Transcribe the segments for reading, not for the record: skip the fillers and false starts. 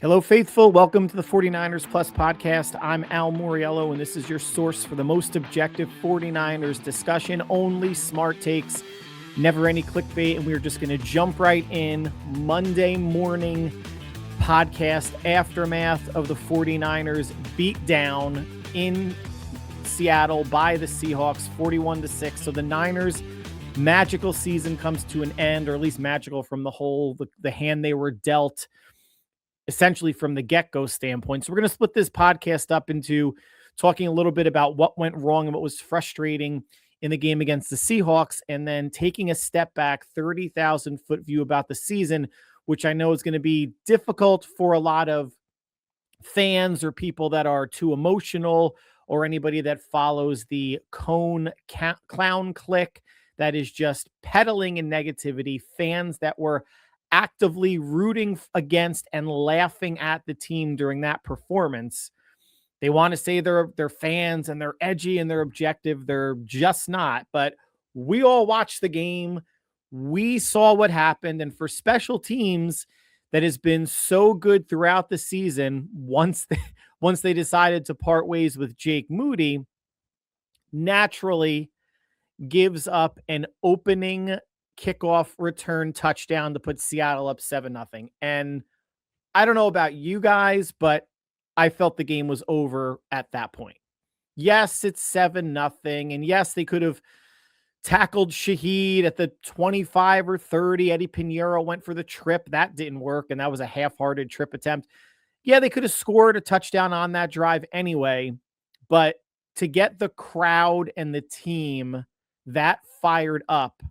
Hello, faithful. Welcome to the 49ers Plus podcast. I'm Al Moriello, and this is your source for the most objective 49ers discussion. Only smart takes, never any clickbait. And we're just going to jump right in. Monday morning podcast aftermath of the 49ers beat down in Seattle by the Seahawks 41-6. So the Niners' magical season comes to an end, or at least magical from the hand they were dealt essentially from the get-go standpoint. So we're going to split this podcast up into talking a little bit about what went wrong and what was frustrating in the game against the Seahawks, and then taking a step back, 30,000 foot view about the season, which I know is going to be difficult for a lot of fans or people that are too emotional, or anybody that follows the clown clique that is just peddling in negativity, fans that were actively rooting against and laughing at the team during that performance. They want to say they're fans and they're edgy and they're objective. They're just not. But we all watched the game. We saw what happened. And for special teams that has been so good throughout the season, once they decided to part ways with Jake Moody, naturally gives up an opening kickoff return touchdown to put Seattle up 7-0. And I don't know about you guys, but I felt the game was over at that point. Yes, it's 7-0. And yes, they could have tackled Shaheed at the 25 or 30. Eddie Pinheiro went for the trip. That didn't work. And that was a half-hearted trip attempt. Yeah, they could have scored a touchdown on that drive anyway. But to get the crowd and the team that fired up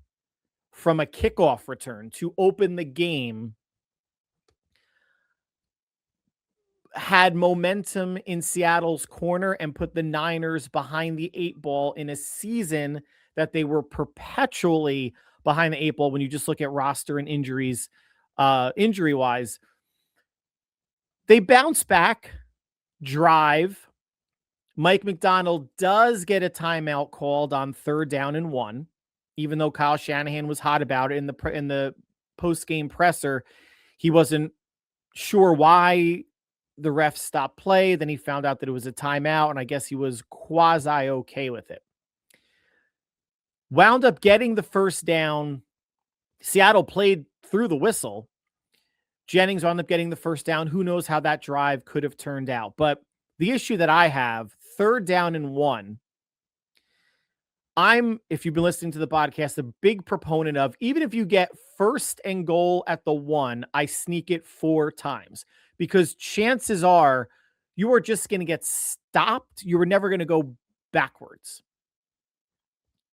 from a kickoff return to open the game had momentum in Seattle's corner and put the Niners behind the 8 ball in a season that they were perpetually behind the 8 ball when you just look at roster and injuries, injury-wise. They bounce back, drive. Mike McDonald does get a timeout called on 3rd down and 1. Even though Kyle Shanahan was hot about it in the post-game presser, he wasn't sure why the refs stopped play. Then he found out that it was a timeout, and I guess he was quasi-okay with it. Wound up getting the 1st down. Seattle played through the whistle. Jennings wound up getting the 1st down. Who knows how that drive could have turned out. But the issue that I have, 3rd down and 1, if you've been listening to the podcast, a big proponent of, even if you get 1st and goal at the 1, I sneak it 4 times, because chances are you are just going to get stopped. You were never going to go backwards.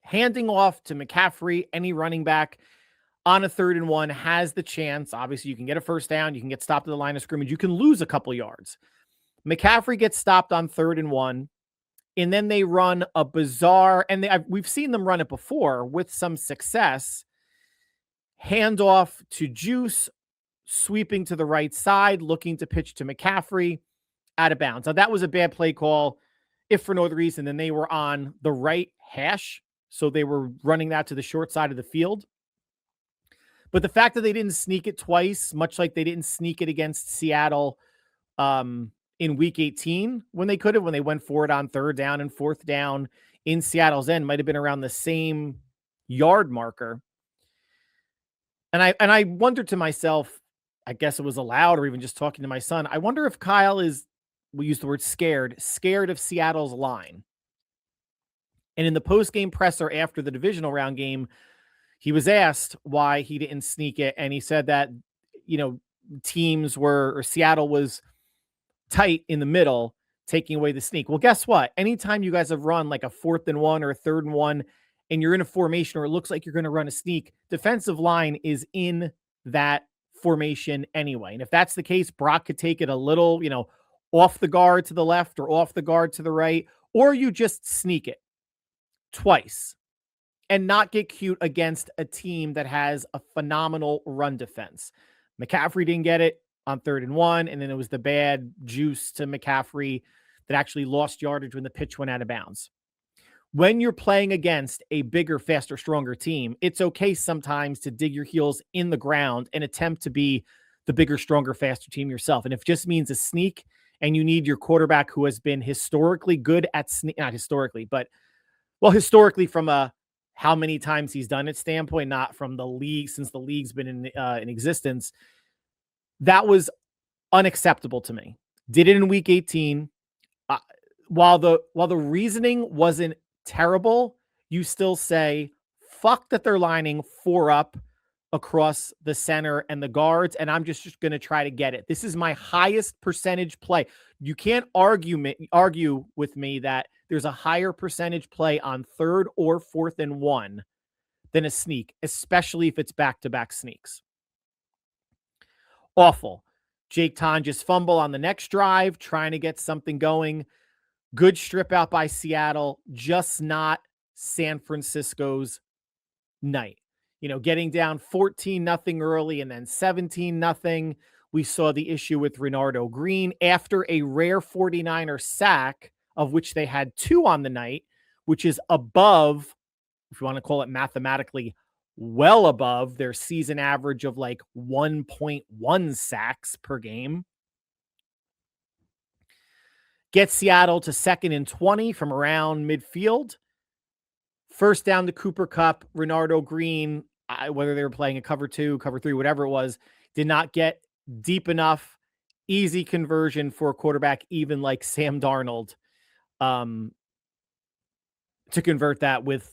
Handing off to McCaffrey, any running back on a 3rd and 1 has the chance. Obviously, you can get a 1st down. You can get stopped at the line of scrimmage. You can lose a couple yards. McCaffrey gets stopped on 3rd and 1. And then they run a bizarre, and we've seen them run it before with some success, handoff to Juice, sweeping to the right side, looking to pitch to McCaffrey, out of bounds. Now, that was a bad play call, if for no other reason than they were on the right hash, so they were running that to the short side of the field. But the fact that they didn't sneak it twice, much like they didn't sneak it against Seattle, in week 18 when they could have, when they went for it on 3rd down and 4th down in Seattle's end, might have been around the same yard marker. And I wondered to myself, I guess it was aloud or even just talking to my son, I wonder if Kyle is, we use the word scared of Seattle's line. And in the post-game presser after the divisional round game, he was asked why he didn't sneak it. And he said that, Seattle was tight in the middle, taking away the sneak. Well, guess what? Anytime you guys have run like a 4th and 1 or a 3rd and 1, and you're in a formation or it looks like you're going to run a sneak, defensive line is in that formation anyway. And if that's the case, Brock could take it a little, off the guard to the left or off the guard to the right, or you just sneak it twice and not get cute against a team that has a phenomenal run defense. McCaffrey didn't get it on 3rd and 1, and then it was the bad juice to McCaffrey that actually lost yardage when the pitch went out of bounds. When you're playing against a bigger, faster, stronger team, it's okay sometimes to dig your heels in the ground and attempt to be the bigger, stronger, faster team yourself. And if it just means a sneak and you need your quarterback who has been historically good at not historically, but historically from a how many times he's done it standpoint, not from the league since the league's been in existence. That was unacceptable to me. Did it in week 18. While the reasoning wasn't terrible, you still say, fuck that they're lining 4 up across the center and the guards, and I'm just going to try to get it. This is my highest percentage play. You can't argue with me that there's a higher percentage play on 3rd or 4th and 1 than a sneak, especially if it's back-to-back sneaks. Awful. Jake Tonjes fumble on the next drive, trying to get something going. Good strip out by Seattle, just not San Francisco's night. Getting down 14-0 early and then 17-0. We saw the issue with Renardo Green after a rare 49er sack, of which they had 2 on the night, which is above, if you want to call it mathematically, well above their season average of like 1.1 sacks per game. Get Seattle to 2nd and 20 from around midfield. First down to Cooper Kupp, Renardo Green, whether they were playing a cover 2, cover 3, whatever it was, did not get deep enough. Easy conversion for a quarterback, even like Sam Darnold, to convert that with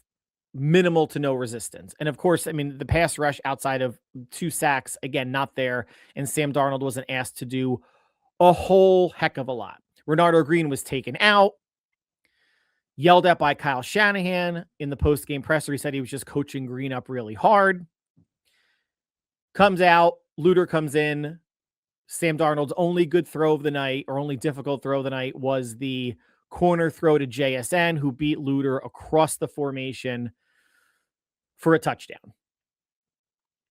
minimal to no resistance. And of course, the pass rush outside of 2 sacks, again, not there. And Sam Darnold wasn't asked to do a whole heck of a lot. Renardo Green was taken out, yelled at by Kyle Shanahan in the post-game presser. He said he was just coaching Green up really hard. Comes out, Luter comes in. Sam Darnold's only good throw of the night, or only difficult throw of the night, was the corner throw to JSN, who beat Luter across the formation for a touchdown.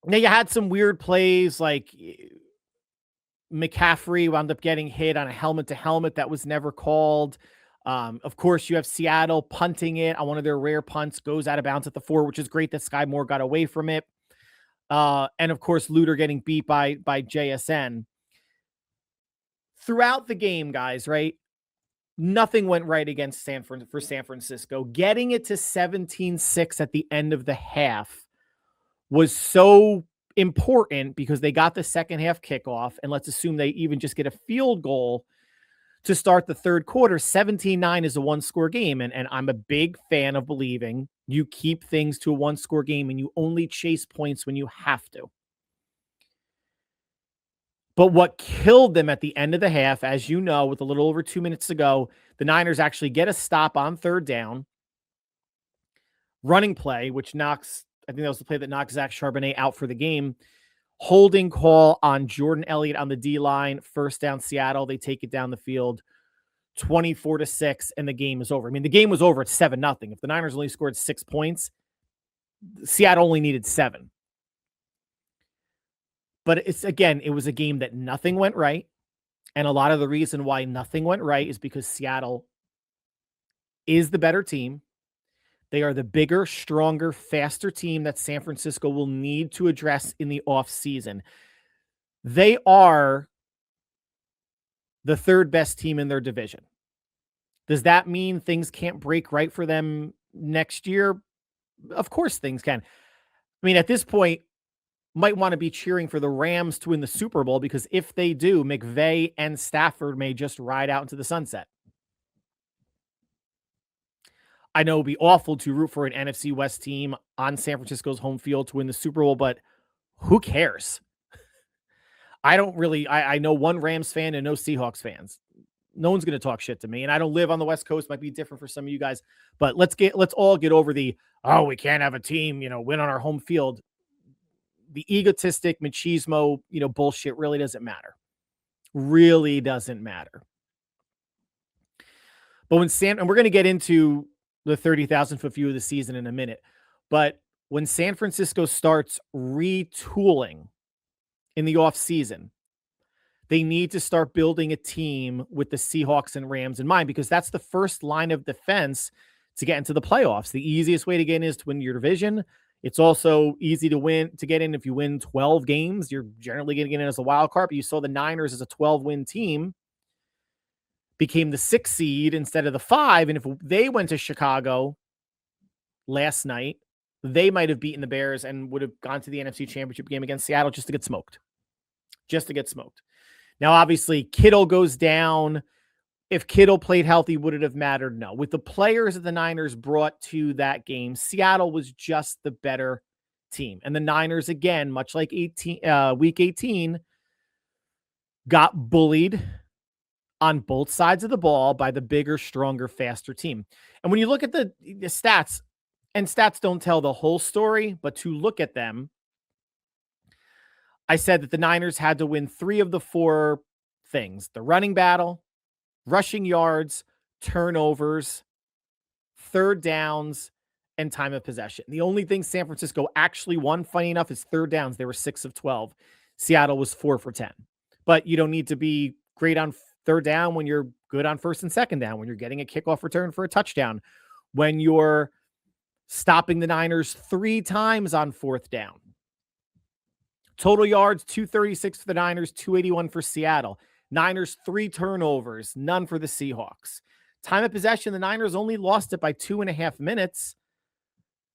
Now, you had some weird plays, like McCaffrey wound up getting hit on a helmet-to-helmet that was never called. Of course, you have Seattle punting it on one of their rare punts, goes out of bounds at the 4, which is great that Sky Moore got away from it. And of course, Luter getting beat by JSN. Throughout the game, guys, right? Nothing went right against San Francisco. Getting it to 17-6 at the end of the half was so important because they got the second half kickoff, and let's assume they even just get a field goal to start the third quarter. 17-9 is a 1-score game, and I'm a big fan of believing you keep things to a 1-score game and you only chase points when you have to. But what killed them at the end of the half, as you know, with a little over 2 minutes to go, the Niners actually get a stop on 3rd down. Running play, which knocks, I think that was the play that knocked Zach Charbonnet out for the game. Holding call on Jordan Elliott on the D-line. First down, Seattle. They take it down the field 24-6, and the game is over. The game was over at 7-0. If the Niners only scored 6 points, Seattle only needed 7. But it was a game that nothing went right. And a lot of the reason why nothing went right is because Seattle is the better team. They are the bigger, stronger, faster team that San Francisco will need to address in the offseason. They are the 3rd best team in their division. Does that mean things can't break right for them next year? Of course things can. At this point, might want to be cheering for the Rams to win the Super Bowl, because if they do, McVay and Stafford may just ride out into the sunset. I know it would be awful to root for an NFC West team on San Francisco's home field to win the Super Bowl, but who cares? I know one Rams fan and no Seahawks fans. No one's going to talk shit to me. And I don't live on the West Coast. Might be different for some of you guys, but let's all get over the, we can't have a team, win on our home field. The egotistic machismo, bullshit really doesn't matter. Really doesn't matter. But and we're going to get into the 30,000-foot view of the season in a minute. But when San Francisco starts retooling in the offseason, they need to start building a team with the Seahawks and Rams in mind, because that's the first line of defense to get into the playoffs. The easiest way to get in is to win your division. It's also easy to get in. If you win 12 games, you're generally going to get in as a wild card. But you saw the Niners as a 12-win team became the 6th seed instead of the 5. And if they went to Chicago last night, they might have beaten the Bears and would have gone to the NFC Championship game against Seattle just to get smoked. Now, obviously, Kittle goes down. If Kittle played healthy, would it have mattered? No. With the players that the Niners brought to that game, Seattle was just the better team. And the Niners, again, much like week 18, got bullied on both sides of the ball by the bigger, stronger, faster team. And when you look at the stats, and stats don't tell the whole story, but to look at them, I said that the Niners had to win 3 of the 4 things: the running battle, rushing yards, turnovers, third downs, and time of possession. The only thing San Francisco actually won, funny enough, is third downs. They were 6 of 12. Seattle was 4 for 10. But you don't need to be great on third down when you're good on first and second down, when you're getting a kickoff return for a touchdown, when you're stopping the Niners 3 times on fourth down. Total yards, 236 for the Niners, 281 for Seattle. Niners 3 turnovers, none for the Seahawks. Time of possession, the Niners only lost it by 2.5 minutes.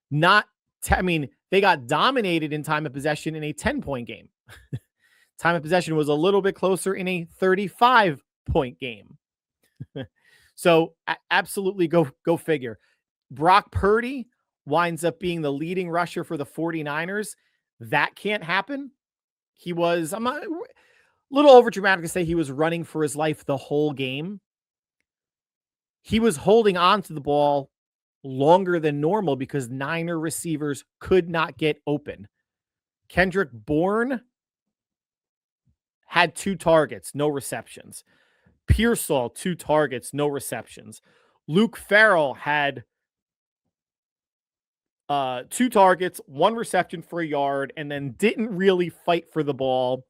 They got dominated in time of possession in a 10-point game. Time of possession was a little bit closer in a 35-point game. So absolutely go figure. Brock Purdy winds up being the leading rusher for the 49ers. That can't happen. I'm not a little over dramatic to say he was running for his life the whole game. He was holding on to the ball longer than normal because Niner receivers could not get open. Kendrick Bourne had 2 targets, no receptions. Pearsall, 2 targets, no receptions. Luke Farrell had 2 targets, 1 reception for a yard, and then didn't really fight for the ball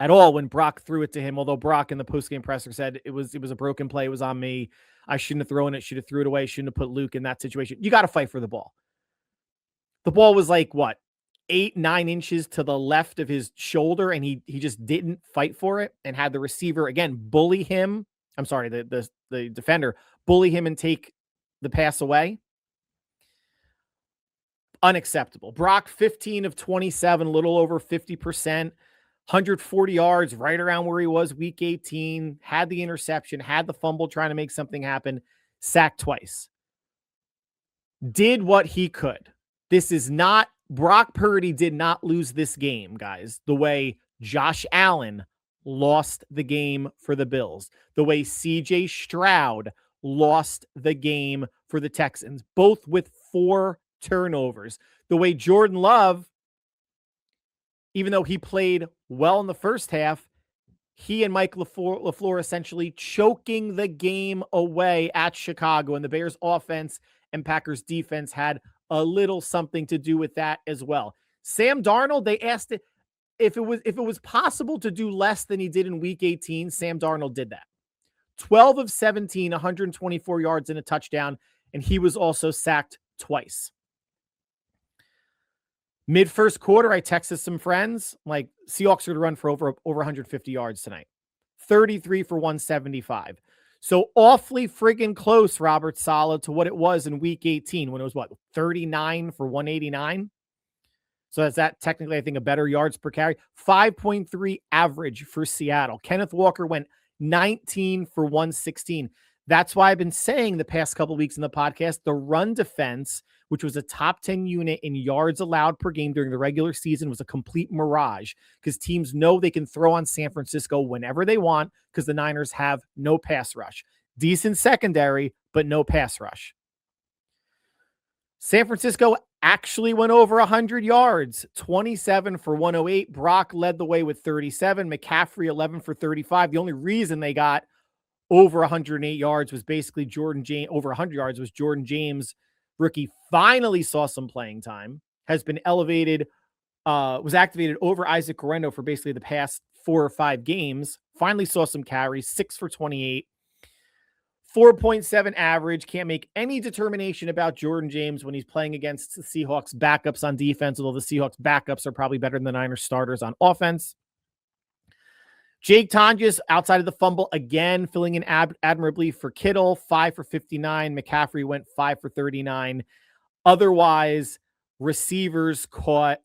at all when Brock threw it to him. Although Brock in the postgame presser said it was a broken play. It was on me. I shouldn't have thrown it. Should have threw it away. Shouldn't have put Luke in that situation. You got to fight for the ball. The ball was like, 8-9 inches to the left of his shoulder, and he just didn't fight for it and had the receiver, again, bully him. I'm sorry, the defender bully him and take the pass away. Unacceptable. Brock, 15 of 27, a little over 50%, 140 yards, right around where he was week 18, had the interception, had the fumble trying to make something happen, sacked twice. Did what he could. Brock Purdy did not lose this game, guys, the way Josh Allen lost the game for the Bills, the way CJ Stroud lost the game for the Texans, both with 4 turnovers, the way Jordan Love, even though he played well in the first half, he and Mike LaFleur essentially choking the game away at Chicago, and the Bears offense and Packers defense had a little something to do with that as well. Sam Darnold, they asked it if it was possible to do less than he did in week 18. Sam Darnold did that. 12 of 17, 124 yards and a touchdown, and he was also sacked twice. Mid-first quarter, I texted some friends, like, Seahawks are going to run for over 150 yards tonight. 33 for 175. So awfully friggin' close, Robert Saleh, to what it was in week 18 when it was 39 for 189. So is that technically, I think, a better yards per carry? 5.3 average for Seattle. Kenneth Walker went 19 for 116. That's why I've been saying the past couple of weeks in the podcast, the run defense, which was a top 10 unit in yards allowed per game during the regular season, was a complete mirage because teams know they can throw on San Francisco whenever they want because the Niners have no pass rush. Decent secondary, but no pass rush. San Francisco actually went over 100 yards, 27 for 108. Brock led the way with 37. McCaffrey, 11 for 35. The only reason they got over 108 yards was basically over 100 yards was Jordan James. Rookie finally saw some playing time, has been elevated, was activated over Isaac Guerrero for basically the past 4 or 5 games. Finally saw some carries, 6 for 28. 4.7 average. Can't make any determination about Jordan James when he's playing against the Seahawks backups on defense, although the Seahawks backups are probably better than the Niners starters on offense. Jake Tonjes, outside of the fumble, again, filling in admirably for Kittle, 5 for 59. McCaffrey went 5 for 39. Otherwise, receivers caught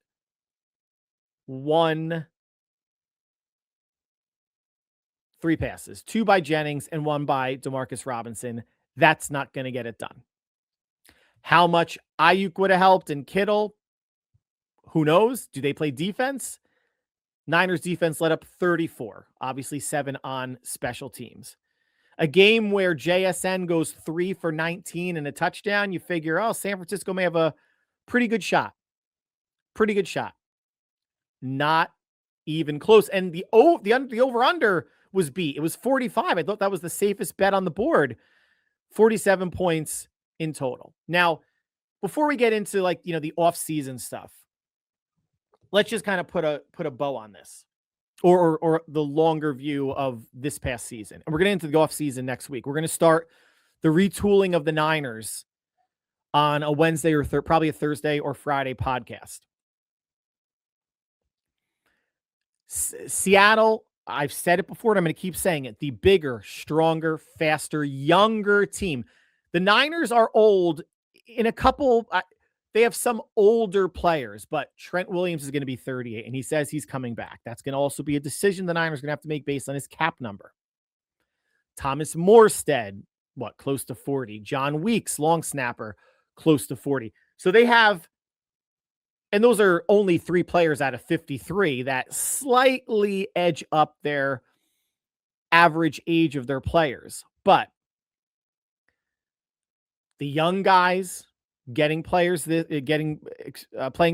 3 passes, 2 by Jennings and 1 by Demarcus Robinson. That's not going to get it done. How much Ayuk would have helped and Kittle, who knows? Do they play defense? Niners defense let up 34, obviously 7 on special teams. A game where JSN goes 3 for 19 and a touchdown, you figure, oh, San Francisco may have a pretty good shot. Pretty good shot. Not even close. And the over-under was beat. It was 45. I thought that was the safest bet on the board. 47 points in total. Now, before we get into the off-season stuff, let's just kind of put a bow on this or the longer view of this past season. And we're going to get into the off season next week. We're going to start the retooling of the Niners on a Wednesday or probably a Thursday or Friday podcast. Seattle, I've said it before and I'm going to keep saying it, the bigger, stronger, faster, younger team. The Niners are old in a couple. They have some older players, but Trent Williams is going to be 38, and he says he's coming back. That's going to also be a decision the Niners are going to have to make based on his cap number. Thomas Morstead, close to 40. John Weeks, long snapper, close to 40. So they have, and those are only 3 players out of 53 that slightly edge up their average age of their players. But the young guys getting playing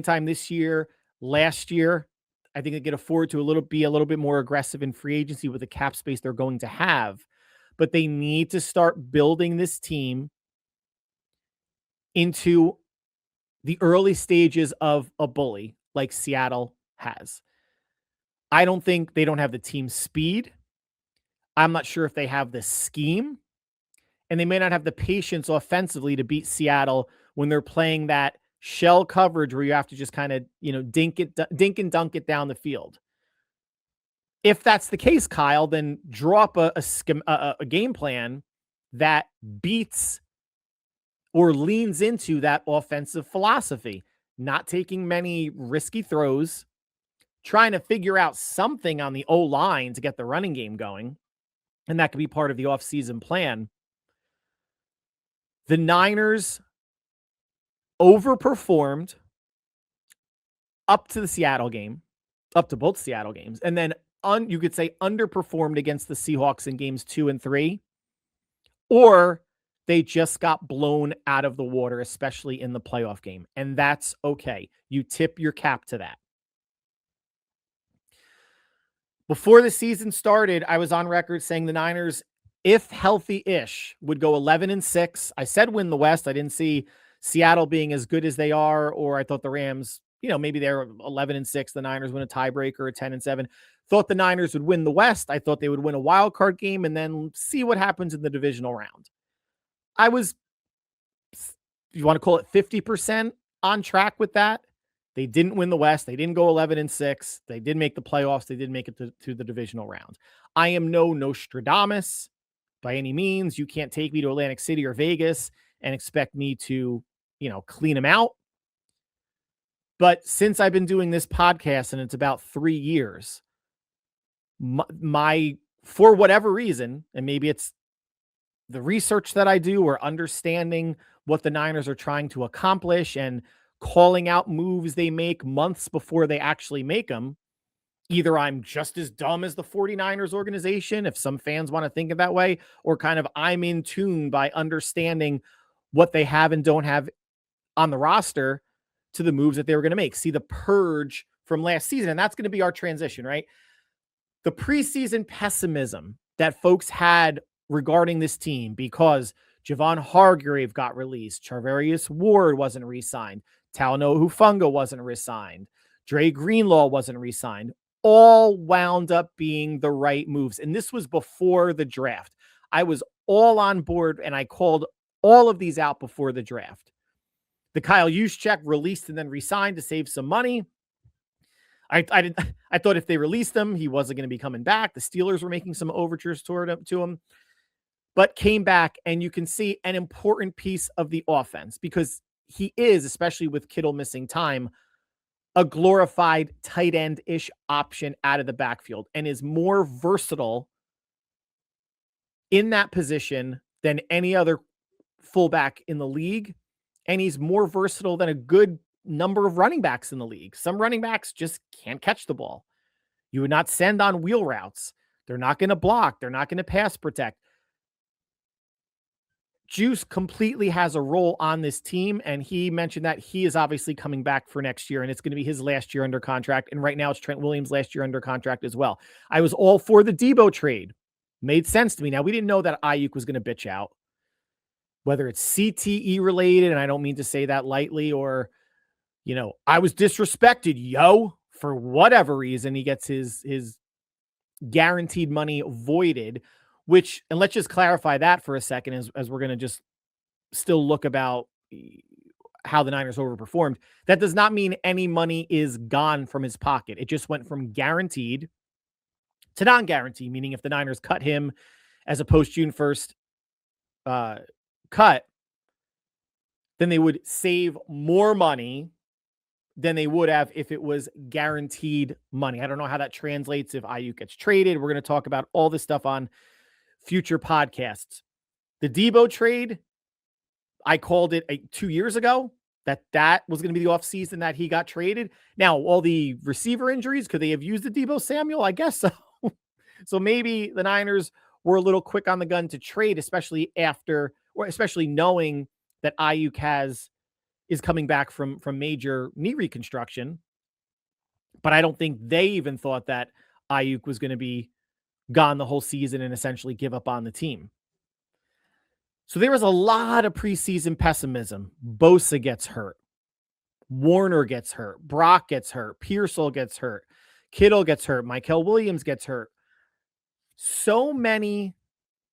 time this year, last year, I think they can afford to be a little bit more aggressive in free agency with the cap space they're going to have. But they need to start building this team into the early stages of a bully like Seattle has. I don't think they don't have the team speed. I'm not sure if they have the scheme. And they may not have the patience offensively to beat Seattle when they're playing that shell coverage where you have to just kind of, dink and dunk it down the field. If that's the case, Kyle, then draw up a game plan that beats or leans into that offensive philosophy, not taking many risky throws, trying to figure out something on the O-line to get the running game going. And that could be part of the offseason plan. The Niners overperformed up to both Seattle games, and then you could say underperformed against the Seahawks in games 2 and 3, or they just got blown out of the water, especially in the playoff game, and that's okay. You tip your cap to that. Before the season started, I was on record saying the Niners, if healthy-ish, would go 11-6. I said win the West. I didn't see Seattle being as good as they are, or I thought the Rams, maybe they're 11-6. The Niners win a tiebreaker, or 10-7. Thought the Niners would win the West. I thought they would win a wild card game and then see what happens in the divisional round. I was, if you want to call it 50% on track with that. They didn't win the West. They didn't go 11-6. They did make the playoffs. They did make it to the divisional round. I am no Nostradamus by any means. You can't take me to Atlantic City or Vegas and expect me to, clean them out. But since I've been doing this podcast, and it's about 3 years, for whatever reason, and maybe it's the research that I do or understanding what the Niners are trying to accomplish and calling out moves they make months before they actually make them. Either I'm just as dumb as the 49ers organization, if some fans want to think of that way, or kind of I'm in tune by understanding what they have and don't have on the roster to the moves that they were going to make. See the purge from last season, and that's going to be our transition, right? The preseason pessimism that folks had regarding this team because Javon Hargrave got released, Charvarius Ward wasn't re-signed, Talanoa Hufanga wasn't re-signed, Dre Greenlaw wasn't re-signed, all wound up being the right moves. And this was before the draft. I was all on board, and I called all of these out before the draft. The Kyle Juszczyk released and then re-signed to save some money. I thought if they released him, he wasn't going to be coming back. The Steelers were making some overtures to him, but came back, and you can see an important piece of the offense because he is, especially with Kittle missing time, a glorified tight end-ish option out of the backfield and is more versatile in that position than any other fullback in the league. And he's more versatile than a good number of running backs in the league. Some running backs just can't catch the ball. You would not send on wheel routes. They're not going to block. They're not going to pass protect. Juice completely has a role on this team, and he mentioned that he is obviously coming back for next year, and it's going to be his last year under contract, and right now it's Trent Williams' last year under contract as well. I was all for the Debo trade. Made sense to me. Now, we didn't know that Ayuk was going to bitch out, whether it's CTE related, and I don't mean to say that lightly, or, I was disrespected, for whatever reason. He gets his guaranteed money voided, which, and let's just clarify that for a second as we're going to just still look about how the Niners overperformed. That does not mean any money is gone from his pocket. It just went from guaranteed to non-guaranteed, meaning if the Niners cut him as a post-June 1st cut, then they would save more money than they would have if it was guaranteed money. I don't know how that translates if Ayuk gets traded. We're going to talk about all this stuff on future podcasts. The Debo trade, I called it 2 years ago that was going to be the offseason that he got traded. Now, all the receiver injuries, could they have used the Debo Samuel? I guess so. So maybe the Niners were a little quick on the gun to trade, especially knowing that Ayuk is coming back from major knee reconstruction. But I don't think they even thought that Ayuk was going to be gone the whole season and essentially give up on the team. So there was a lot of preseason pessimism. Bosa gets hurt. Warner gets hurt. Brock gets hurt. Pearsall gets hurt. Kittle gets hurt. Michael Williams gets hurt. So many.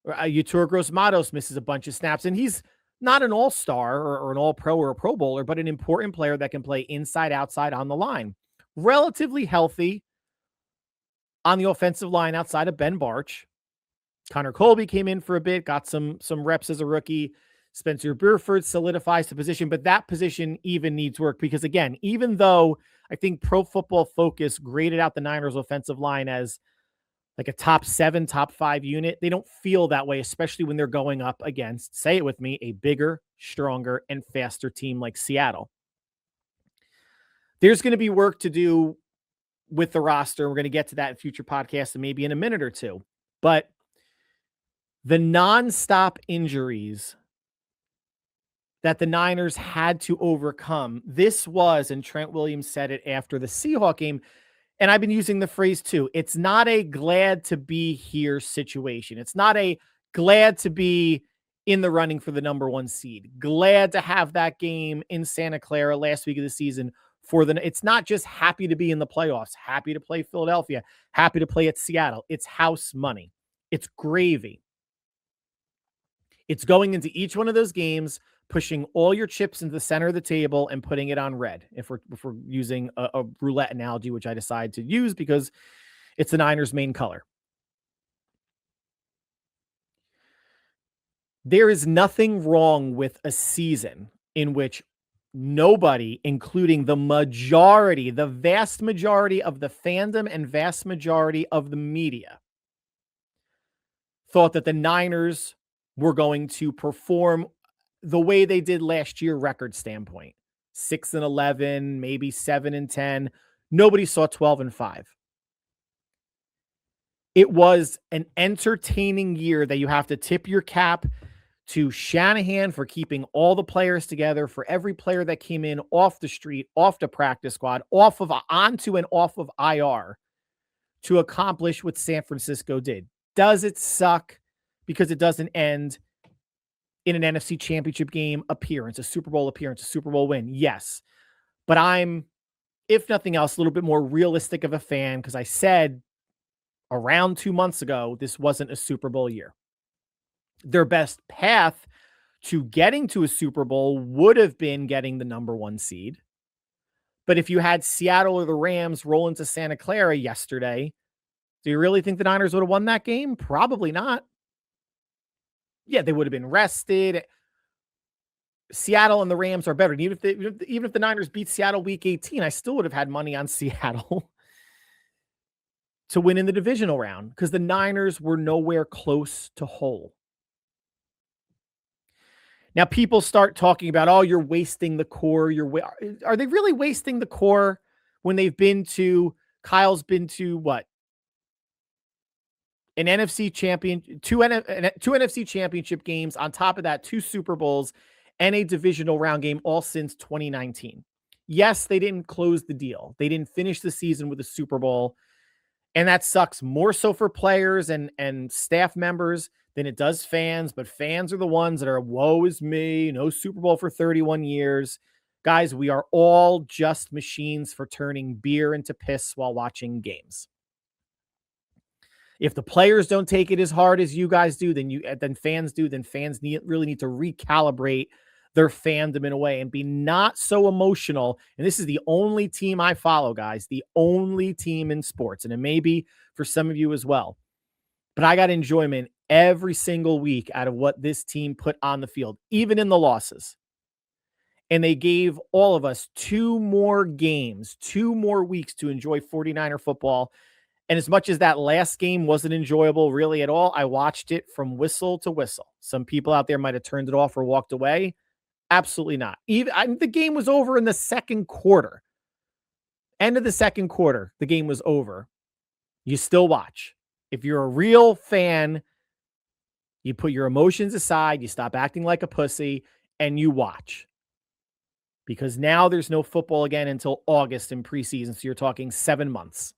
Yetur Gross-Matos misses a bunch of snaps, and he's not an all-star or an all-pro or a pro bowler, but an important player that can play inside, outside, on the line. Relatively healthy on the offensive line outside of Ben Barch. Connor Colby came in for a bit, got some reps as a rookie. Spencer Burford solidifies the position, but that position even needs work because, again, even though I think Pro Football Focus graded out the Niners offensive line as like a top 7, top 5 unit, they don't feel that way, especially when they're going up against, say it with me, a bigger, stronger, and faster team like Seattle. There's going to be work to do with the roster. We're going to get to that in future podcasts and maybe in a minute or two. But the nonstop injuries that the Niners had to overcome, this was, and Trent Williams said it after the Seahawks game, and I've been using the phrase too, it's not a glad to be here situation. It's not a glad to be in the running for the number 1 seed. Glad to have that game in Santa Clara last week of the season it's not just happy to be in the playoffs, happy to play Philadelphia, happy to play at Seattle. It's house money. It's gravy. It's going into each one of those games, pushing all your chips into the center of the table and putting it on red. If we're using a roulette analogy, which I decided to use because it's the Niners' main color. There is nothing wrong with a season in which nobody, including the vast majority of the fandom and vast majority of the media, thought that the Niners were going to perform the way they did last year, record standpoint, 6-11, maybe 7-10. Nobody saw 12-5. It was an entertaining year that you have to tip your cap to Shanahan for keeping all the players together, for every player that came in off the street, off the practice squad, onto and off of IR to accomplish what San Francisco did. Does it suck because it doesn't end in an NFC Championship game appearance, a Super Bowl appearance, a Super Bowl win? Yes. But I'm, if nothing else, a little bit more realistic of a fan because I said around 2 months ago, this wasn't a Super Bowl year. Their best path to getting to a Super Bowl would have been getting the number 1 seed. But if you had Seattle or the Rams roll into Santa Clara yesterday, do you really think the Niners would have won that game? Probably not. Yeah, they would have been rested. Seattle and the Rams are better. And even if the Niners beat Seattle week 18, I still would have had money on Seattle to win in the divisional round because the Niners were nowhere close to whole. Now people start talking about, oh, you're wasting the core. Are they really wasting the core when Kyle's been to what? An NFC champion, two NFC championship games. On top of that, 2 Super Bowls and a divisional round game all since 2019. Yes, they didn't close the deal. They didn't finish the season with a Super Bowl. And that sucks more so for players and staff members than it does fans. But fans are the ones that are, woe is me, no Super Bowl for 31 years. Guys, we are all just machines for turning beer into piss while watching games. If the players don't take it as hard as you guys do, then fans do. Then fans really need to recalibrate their fandom in a way and be not so emotional. And this is the only team I follow, guys, the only team in sports. And it may be for some of you as well. But I got enjoyment every single week out of what this team put on the field, even in the losses. And they gave all of us 2 more games, 2 more weeks to enjoy 49er football. And as much as that last game wasn't enjoyable really at all, I watched it from whistle to whistle. Some people out there might have turned it off or walked away. Absolutely not. The game was over in the second quarter. End of the second quarter, the game was over. You still watch. If you're a real fan, you put your emotions aside, you stop acting like a pussy, and you watch. Because now there's no football again until August in preseason, so you're talking 7 months.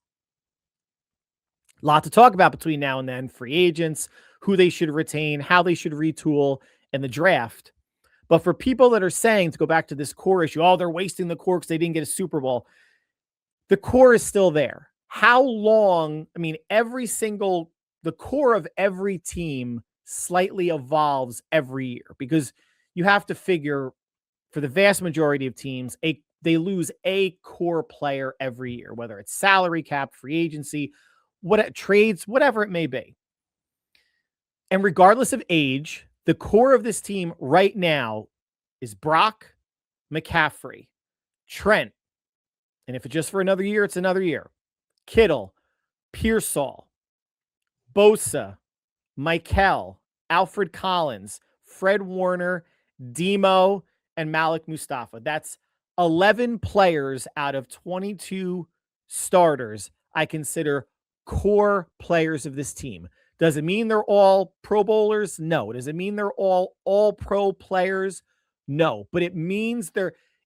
A lot to talk about between now and then. Free agents, who they should retain, how they should retool, and the draft. But for people that are saying, to go back to this core issue, oh, they're wasting the core because they didn't get a Super Bowl. The core is still there. How long? I mean, the core of every team slightly evolves every year because you have to figure for the vast majority of teams, they lose a core player every year, whether it's salary cap, free agency, trades, whatever it may be. And regardless of age, the core of this team right now is Brock, McCaffrey, Trent, and if it's just for another year, it's another year. Kittle, Pearsall, Bosa, Michael, Alfred Collins, Fred Warner, Demo, and Malik Mustafa. That's 11 players out of 22 starters I consider core players of this team. Does it mean they're all Pro Bowlers? No. Does it mean they're all pro players? No. But it means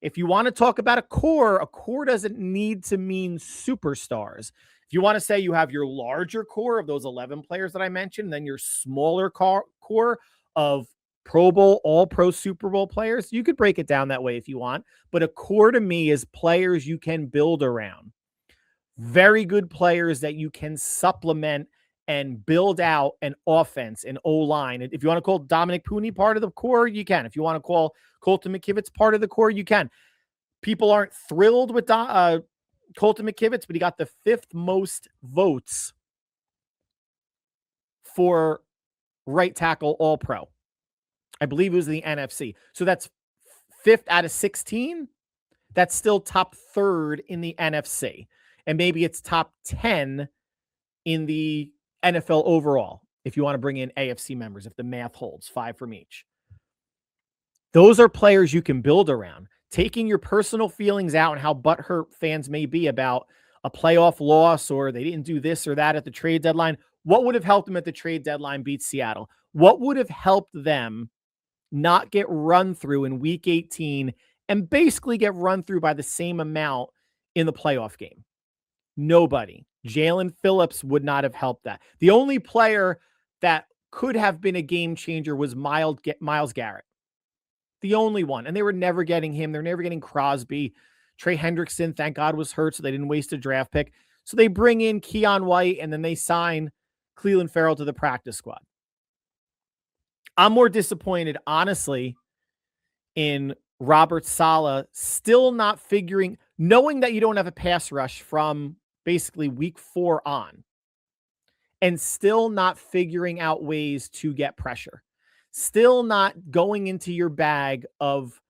if you want to talk about a core doesn't need to mean superstars. If you want to say you have your larger core of those 11 players that I mentioned, then your smaller core of Pro Bowl, all pro Super Bowl players, you could break it down that way if you want. But a core to me is players you can build around. Very good players that you can supplement and build out an offense, an O-line. If you want to call Dominic Pooney part of the core, you can. If you want to call Colton McKivitz part of the core, you can. People aren't thrilled with Colton McKivitz, but he got the 5th most votes for right tackle All-Pro. I believe it was the NFC. So that's 5th out of 16. That's still top 3rd in the NFC. And maybe it's top 10 in the NFL overall, if you want to bring in AFC members, if the math holds, 5 from each. Those are players you can build around. Taking your personal feelings out and how butthurt fans may be about a playoff loss or they didn't do this or that at the trade deadline. What would have helped them at the trade deadline beat Seattle? What would have helped them not get run through in week 18 and basically get run through by the same amount in the playoff game? Nobody. Jalen Phillips would not have helped that. The only player that could have been a game changer was Myles Garrett. The only one. And they were never getting him. They're never getting Crosby. Trey Hendrickson, thank God, was hurt, so they didn't waste a draft pick. So they bring in Keon White, and then they sign Cleveland Farrell to the practice squad. I'm more disappointed, honestly, in Robert Saleh still not figuring, knowing that you don't have a pass rush from basically week 4 on, and still not figuring out ways to get pressure. Still not going into your bag of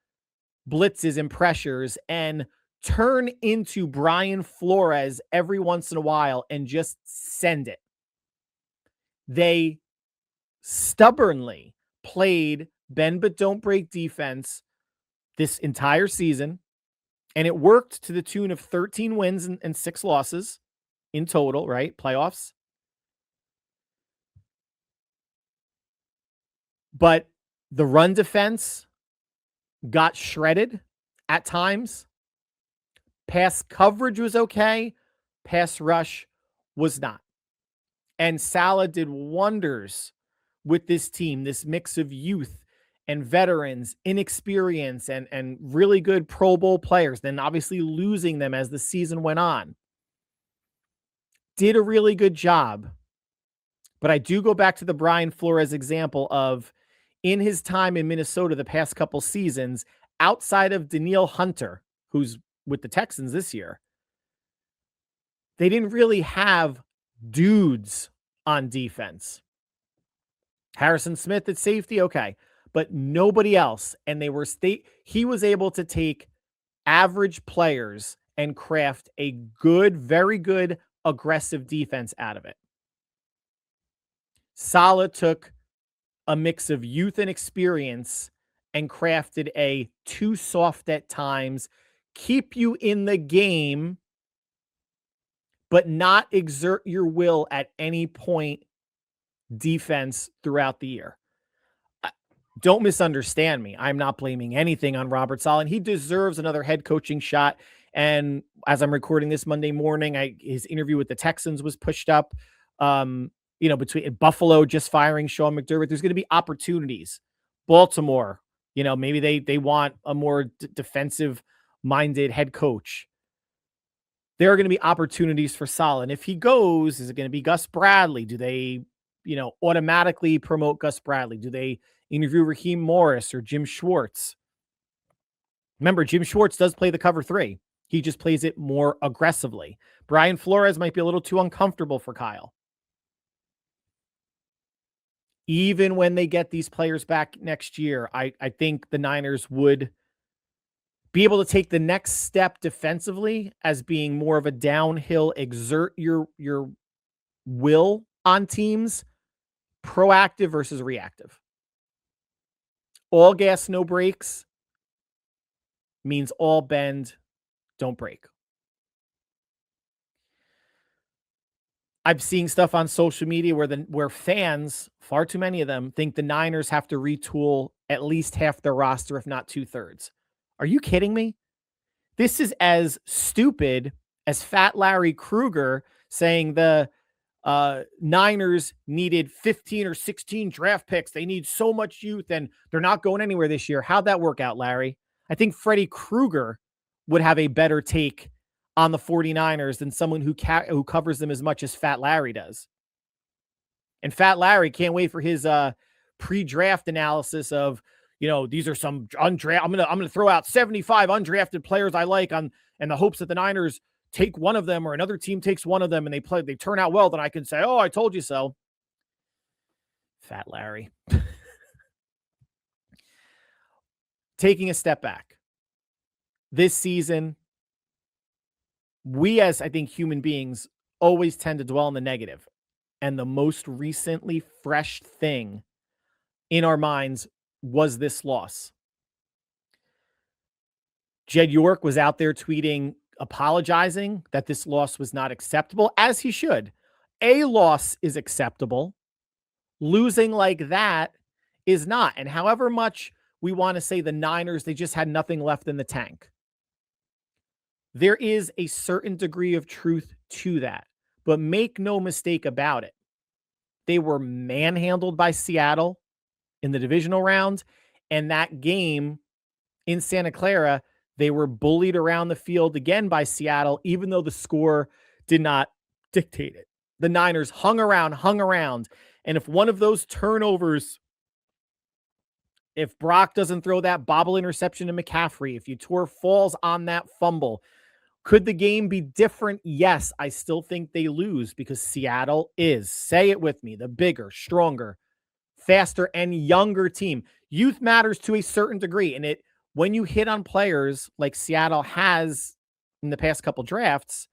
blitzes and pressures and turn into Brian Flores every once in a while and just send it. They stubbornly played bend but don't break defense this entire season, and it worked to the tune of 13 wins and 6 losses in total, right? Playoffs. But the run defense got shredded at times. Pass coverage was okay. Pass rush was not. And Saleh did wonders with this team, this mix of youth and veterans, inexperience, and really good Pro Bowl players, then obviously losing them as the season went on. Did a really good job. But I do go back to the Brian Flores example of, in his time in Minnesota the past couple seasons, outside of Danielle Hunter, who's with the Texans this year, they didn't really have dudes on defense. Harrison Smith at safety, okay, but nobody else. And he was able to take average players and craft a good, very good, aggressive defense out of it. Saleh took a mix of youth and experience and crafted a too soft at times, keep you in the game, but not exert your will at any point defense throughout the year. Don't misunderstand me. I'm not blaming anything on Robert Saleh, and he deserves another head coaching shot. And as I'm recording this Monday morning, his interview with the Texans was pushed up. Between Buffalo just firing Sean McDermott, there's going to be opportunities. Baltimore, maybe they want a more defensive-minded head coach. There are going to be opportunities for Saleh. And if he goes, is it going to be Gus Bradley? Do they, automatically promote Gus Bradley? Do they interview Raheem Morris or Jim Schwartz? Remember, Jim Schwartz does play the cover 3. He just plays it more aggressively. Brian Flores might be a little too uncomfortable for Kyle. Even when they get these players back next year, I think the Niners would be able to take the next step defensively as being more of a downhill, exert your will on teams, proactive versus reactive. All gas, no brakes means all bend, don't break. I'm seeing stuff on social media where fans, far too many of them, think the Niners have to retool at least half their roster, if not 2/3. Are you kidding me? This is as stupid as Fat Larry Krueger saying the Niners needed 15 or 16 draft picks. They need so much youth and they're not going anywhere this year. How'd that work out, Larry? I think Freddy Krueger would have a better take on the 49ers than someone who covers them as much as Fat Larry does. And Fat Larry can't wait for his pre-draft analysis of, these are some undrafted. I'm gonna throw out 75 undrafted players I like in the hopes that the Niners take one of them or another team takes one of them and they turn out well. Then I can say, oh, I told you so. Fat Larry. Taking a step back. This season, we as, I think, human beings always tend to dwell on the negative. And the most recently fresh thing in our minds was this loss. Jed York was out there tweeting, apologizing that this loss was not acceptable, as he should. A loss is acceptable. Losing like that is not. And however much we want to say the Niners, they just had nothing left in the tank, there is a certain degree of truth to that. But make no mistake about it. They were manhandled by Seattle in the divisional round. And that game in Santa Clara, they were bullied around the field again by Seattle, even though the score did not dictate it. The Niners hung around. And if one of those turnovers If Brock doesn't throw that bobble interception to McCaffrey, if Yetur falls on that fumble, could the game be different? Yes, I still think they lose because Seattle is, say it with me, the bigger, stronger, faster, and younger team. Youth matters to a certain degree. And when you hit on players like Seattle has in the past couple drafts,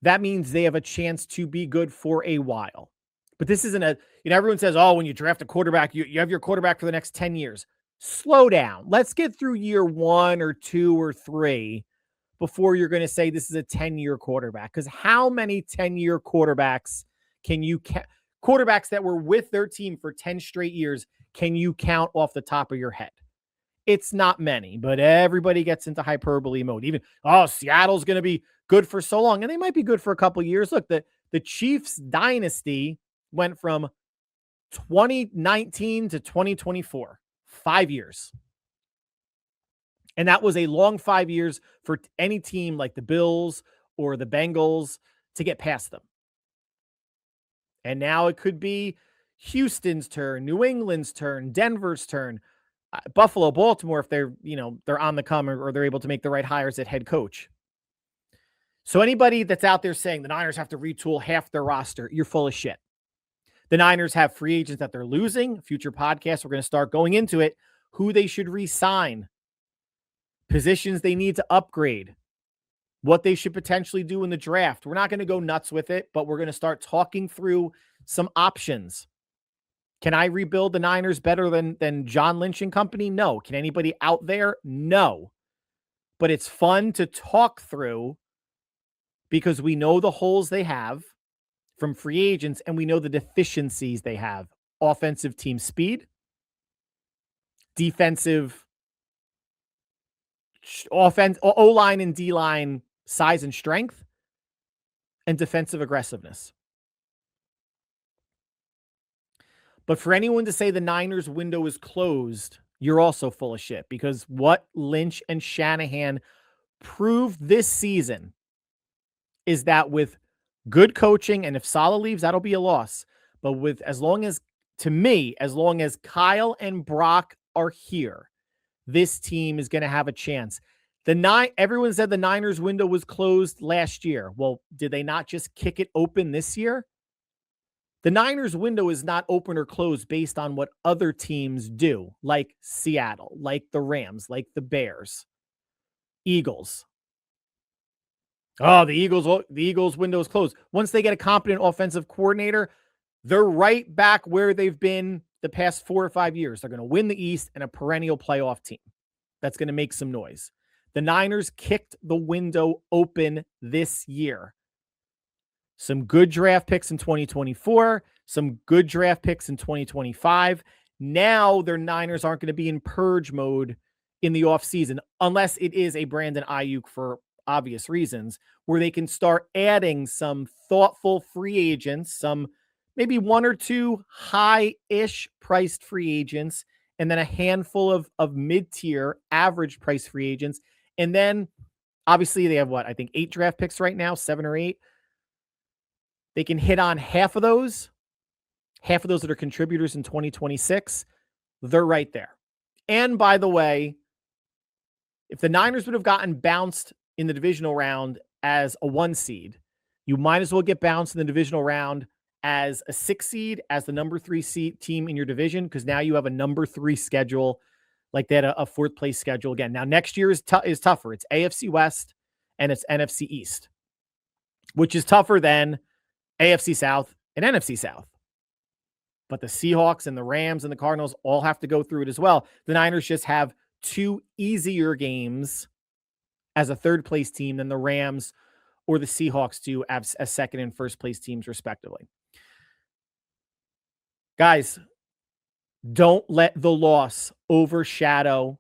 that means they have a chance to be good for a while. But this isn't everyone says, oh, when you draft a quarterback, you have your quarterback for the next 10 years. Slow down. Let's get through year 1 or 2 or 3 before you're going to say this is a 10-year quarterback. Because how many 10-year quarterbacks can you quarterbacks that were with their team for 10 straight years, can you count off the top of your head? It's not many, but everybody gets into hyperbole mode. Even, Seattle's going to be good for so long, and they might be good for a couple years. Look, the Chiefs dynasty went from 2019 to 2024, 5 years. And that was a long 5 years for any team like the Bills or the Bengals to get past them. And now it could be Houston's turn, New England's turn, Denver's turn, Buffalo, Baltimore, if they're on the come or they're able to make the right hires at head coach. So anybody that's out there saying the Niners have to retool half their roster, you're full of shit. The Niners have free agents that they're losing. Future podcasts, we're going to start going into it, who they should re-sign, positions they need to upgrade, what they should potentially do in the draft. We're not going to go nuts with it, but we're going to start talking through some options. Can I rebuild the Niners better than John Lynch and company? No. Can anybody out there? No. But it's fun to talk through because we know the holes they have from free agents and we know the deficiencies they have. Offensive team speed, defensive, O-line and D-line size and strength, and defensive aggressiveness. But for anyone to say the Niners window is closed, you're also full of shit because what Lynch and Shanahan proved this season is that with good coaching, and if Saleh leaves, that'll be a loss. But as long as Kyle and Brock are here, this team is going to have a chance. Everyone said the Niners window was closed last year. Well, did they not just kick it open this year? The Niners window is not open or closed based on what other teams do, like Seattle, like the Rams, like the Bears, Eagles. The Eagles window is closed. Once they get a competent offensive coordinator, they're right back where they've been the past 4 or 5 years. They're going to win the East and a perennial playoff team. That's going to make some noise. The Niners kicked the window open this year. Some good draft picks in 2024, some good draft picks in 2025. Now their Niners aren't going to be in purge mode in the offseason unless it is a Brandon Ayuk for obvious reasons, where they can start adding some thoughtful free agents, some maybe 1 or 2 high-ish priced free agents, and then a handful of mid-tier average price free agents. And then obviously they have 8 draft picks right now, 7 or 8. They can hit on half of those that are contributors in 2026. They're right there. And by the way, if the Niners would have gotten bounced in the divisional round as a 1 seed, you might as well get bounced in the divisional round as a 6 seed, as the number 3 seed team in your division, because now you have a number 3 schedule, like that, a 4th place schedule again. Now next year is tougher. It's AFC West and it's NFC East, which is tougher than AFC South and NFC South. But the Seahawks and the Rams and the Cardinals all have to go through it as well. The Niners just have 2 easier games as a 3rd place team than the Rams or the Seahawks do as 2nd and 1st place teams, respectively. Guys, don't let the loss overshadow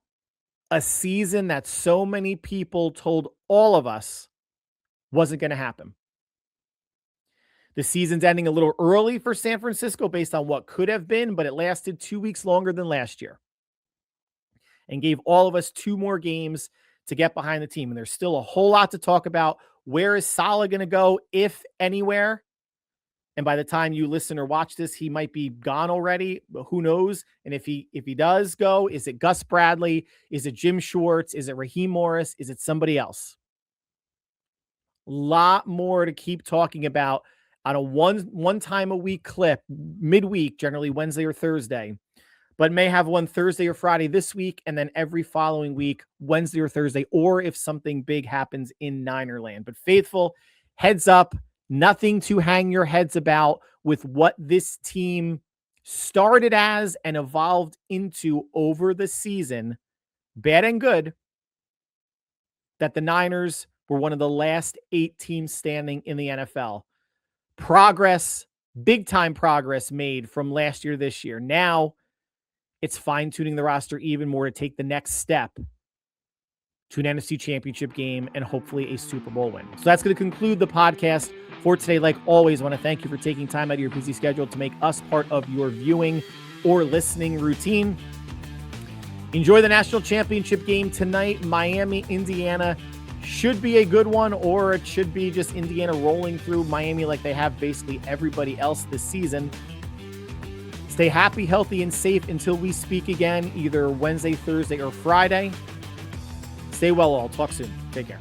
a season that so many people told all of us wasn't going to happen. The season's ending a little early for San Francisco based on what could have been, but it lasted 2 weeks longer than last year and gave all of us 2 more games to get behind the team. And there's still a whole lot to talk about. Where is Saleh going to go, if anywhere? And by the time you listen or watch this, he might be gone already. But who knows? And if he does go, is it Gus Bradley? Is it Jim Schwartz? Is it Raheem Morris? Is it somebody else? Lot more to keep talking about on a one time a week clip, midweek, generally Wednesday or Thursday, but may have one Thursday or Friday this week, and then every following week, Wednesday or Thursday, or if something big happens in Ninerland. But faithful, heads up, nothing to hang your heads about with what this team started as and evolved into over the season, bad and good, that the Niners were one of the last 8 teams standing in the NFL. Progress, big time progress made from last year, this year. Now it's fine-tuning the roster even more to take the next step to an NFC Championship game and hopefully a Super Bowl win. So that's going to conclude the podcast for today. Like always, I want to thank you for taking time out of your busy schedule to make us part of your viewing or listening routine. Enjoy the National Championship game tonight. Miami, Indiana should be a good one, or it should be just Indiana rolling through Miami like they have basically everybody else this season. Stay happy, healthy, and safe until we speak again, either Wednesday, Thursday, or Friday. Stay well, all. Talk soon. Take care.